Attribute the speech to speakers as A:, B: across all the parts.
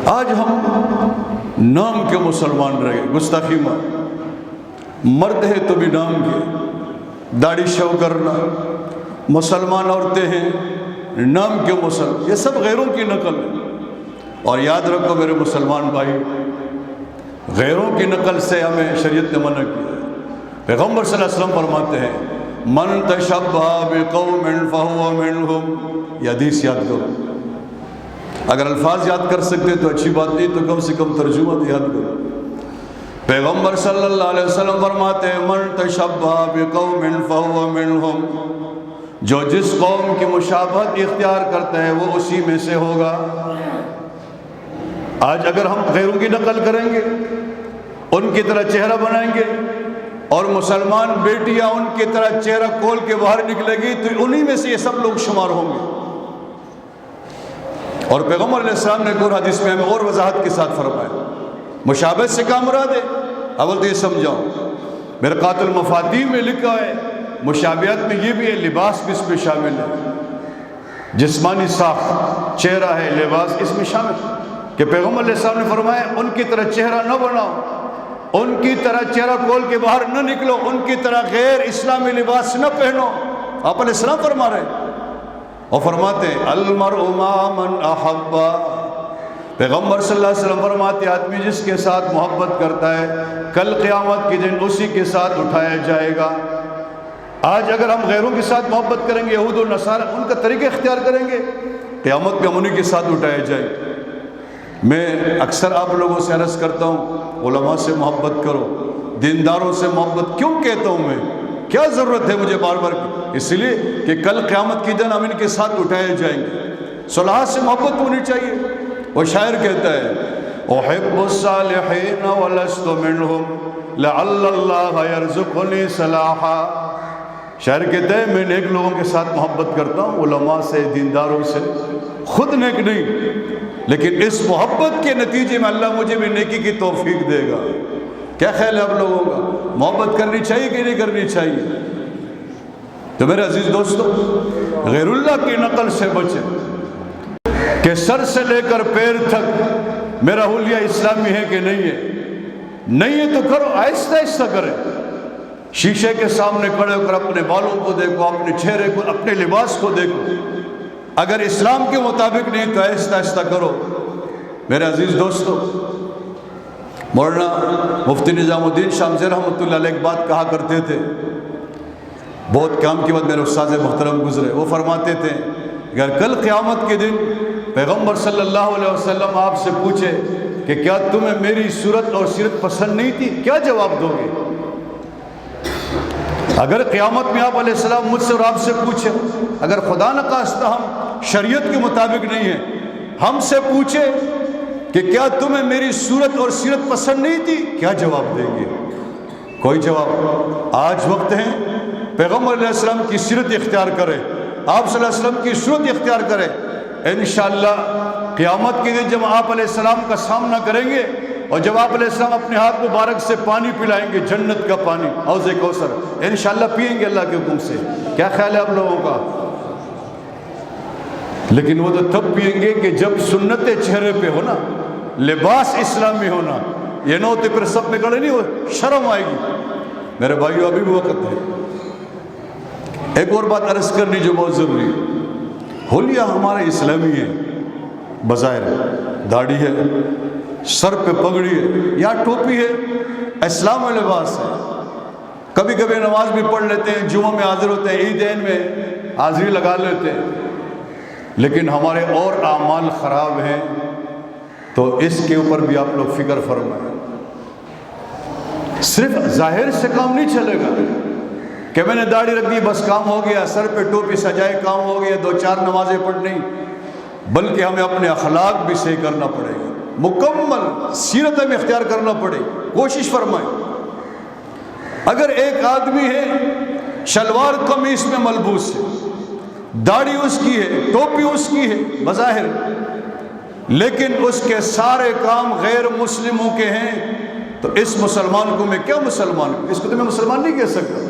A: آج ہم نام کے مسلمان رہے، گستاخی ماں، مرد ہے تو بھی نام کے، داڑھی شو کرنا، مسلمان عورتیں ہیں نام کے یہ سب غیروں کی نقل ہے۔ اور یاد رکھو میرے مسلمان بھائی، غیروں کی نقل سے ہمیں شریعت نے منع کیا ہے۔ پیغمبر صلی اللہ علیہ وسلم فرماتے ہیں من تشبہ بقوم فہو منہم، یہ حدیث یاد کرو۔ اگر الفاظ یاد کر سکتے تو اچھی بات نہیں، تو کم سے کم ترجمہ تو یاد کرو۔ پیغمبر صلی اللہ علیہ وسلم فرماتے ہیں من تشبہ بقوم فہو منہم، جو جس قوم کی مشابہت اختیار کرتا ہے وہ اسی میں سے ہوگا۔ آج اگر ہم غیروں کی نقل کریں گے، ان کی طرح چہرہ بنائیں گے، اور مسلمان بیٹیاں ان کی طرح چہرہ کھول کے باہر نکلے گی، تو انہی میں سے یہ سب لوگ شمار ہوں گے۔ اور پیغمبر علیہ السلام نے ایک حدیث میں ہمیں اور وضاحت کے ساتھ فرمایا، مشابہت سے کیا مراد ہے؟ اول تو یہ سمجھاؤ، مرقات المفاتیح میں لکھا ہے مشابہت میں یہ بھی ہے، لباس بھی اس میں شامل ہے، جسمانی ساخت، چہرہ ہے، لباس اس میں شامل ہے، کہ پیغمبر علیہ السلام نے فرمایا ان کی طرح چہرہ نہ بناؤ، ان کی طرح چہرہ کھول کے باہر نہ نکلو، ان کی طرح غیر اسلامی لباس نہ پہنو۔ آپ علیہ السلام فرما رہے ہیں، اور فرماتے ہیں المرء مع من احب، پیغمبر صلی اللہ علیہ وسلم فرماتے ہیں آدمی جس کے ساتھ محبت کرتا ہے کل قیامت کے دن اسی کے ساتھ اٹھایا جائے گا۔ آج اگر ہم غیروں کے ساتھ محبت کریں گے، یہود و نصارہ ان کا طریقہ اختیار کریں گے، قیامت میں ہم انہی کے ساتھ اٹھائے جائیں۔ میں اکثر آپ لوگوں سے عرض کرتا ہوں علماء سے محبت کرو، دینداروں سے محبت کیوں کہتا ہوں میں؟ کیا ضرورت ہے مجھے بار بار؟ اس لیے کہ کل قیامت کی دن ہم ان کے ساتھ اٹھائے جائیں گے۔ صلاح سے محبت ہونی چاہیے۔ وہ شاعر کہتا ہے احب الصالحین ولست منہم لعل اللہ یرزقنی صلاحا، شاعر کہتا ہے میں نیک لوگوں کے ساتھ محبت کرتا ہوں، علماء سے، دینداروں سے، خود نیک نہیں، لیکن اس محبت کے نتیجے میں اللہ مجھے بھی نیکی کی توفیق دے گا۔ کیا خیال ہے آپ لوگوں کا؟ محبت کرنی چاہیے کہ نہیں کرنی چاہیے؟ تو میرے عزیز دوستو، غیر اللہ کی نقل سے بچیں کہ سر سے لے کر پیر تک میرا حلیہ اسلامی ہے کہ نہیں ہے؟ نہیں ہے تو کرو، آہستہ آہستہ کریں۔ شیشے کے سامنے کھڑے ہو کر اپنے بالوں کو دیکھو، اپنے چہرے کو، اپنے لباس کو دیکھو، اگر اسلام کے مطابق نہیں تو آہستہ آہستہ کرو۔ میرے عزیز دوستو، مولانا مفتی نظام الدین شامزی رحمۃ اللہ علیہ ایک بات کہا کرتے تھے، بہت کام کی بات، میرے استاد محترم گزرے، وہ فرماتے تھے اگر کل قیامت کے دن پیغمبر صلی اللہ علیہ وسلم آپ سے پوچھے کہ کیا تمہیں میری صورت اور سیرت پسند نہیں تھی، کیا جواب دو گے؟ اگر قیامت میں آپ علیہ السلام مجھ سے اور آپ سے پوچھے، اگر خدا نخواستہ ہم شریعت کے مطابق نہیں ہیں، ہم سے پوچھے کہ کیا تمہیں میری صورت اور سیرت پسند نہیں تھی، کیا جواب دیں گے؟ کوئی جواب۔ آج وقت ہے پیغمبر علیہ السلام کی سیرت اختیار کرے، آپ صلی اللہ علیہ وسلم کی صورت اختیار کرے، انشاءاللہ قیامت کے دن جب آپ علیہ السلام کا سامنا کریں گے، اور جب آپ علیہ السلام اپنے ہاتھ مبارک سے پانی پلائیں گے، جنت کا پانی، حوض کوثر، انشاءاللہ پئیں گے اللہ کے حکم سے۔ کیا خیال ہے آپ لوگوں کا؟ لیکن وہ تو تب پئیں گے کہ جب سنت چہرے پہ ہونا، لباس اسلامی ہونا، یہ نہ ہوتے پھر سب میں کھڑے نہیں ہو، شرم آئے گی۔ میرے بھائیو ابھی بھی وقت ہے، ایک اور بات عرض کرنی جو بہت ضروری ہے۔ حلیہ ہمارا اسلامی ہے، بظاہر داڑھی ہے، سر پہ پگڑی ہے یا ٹوپی ہے، اسلام و لباس ہے۔ کبھی کبھی نماز بھی پڑھ لیتے ہیں، جمعہ میں حاضر ہوتے ہیں، عیدین میں حاضری لگا لیتے ہیں، لیکن ہمارے اور اعمال خراب ہیں، تو اس کے اوپر بھی آپ لوگ فکر فرمائیں۔ صرف ظاہر سے کام نہیں چلے گا کہ میں نے داڑھی رکھ دی بس کام ہو گیا، سر پہ ٹوپی سجائے کام ہو گیا، 2-4 نمازیں پڑھنی، بلکہ ہمیں اپنے اخلاق بھی صحیح کرنا پڑے گا، مکمل سیرت میں اختیار کرنا پڑے، کوشش فرمائیں۔ اگر ایک آدمی ہے شلوار قمیص میں ملبوس ہے، داڑھی اس کی ہے، ٹوپی اس کی ہے بظاہر، لیکن اس کے سارے کام غیر مسلموں کے ہیں، تو اس مسلمان کو میں کیا مسلمان، اس کو تو میں مسلمان نہیں کہہ سکتا۔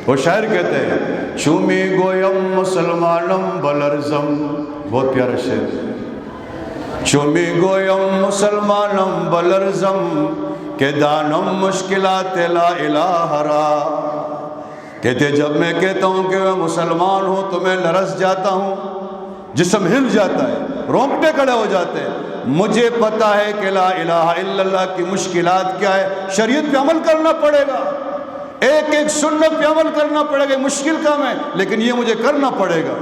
A: وہ شاعر کہتے ہیں چومی گویم مسلمانم بلرزم، بہت پیارا شعر، چومی گویم مسلمانم بلرزم کہ دانم مشکلات لا الہ را، کہتے جب میں کہتا ہوں کہ میں مسلمان ہوں تو میں لرز جاتا ہوں، جسم ہل جاتا ہے، رونگٹے کھڑے ہو جاتے ہیں، مجھے پتا ہے کہ لا الہ الا اللہ کی مشکلات کیا ہے، شریعت پہ عمل کرنا پڑے گا، ایک ایک سنت پہ عمل کرنا پڑے گا، مشکل کام ہے لیکن یہ مجھے کرنا پڑے گا۔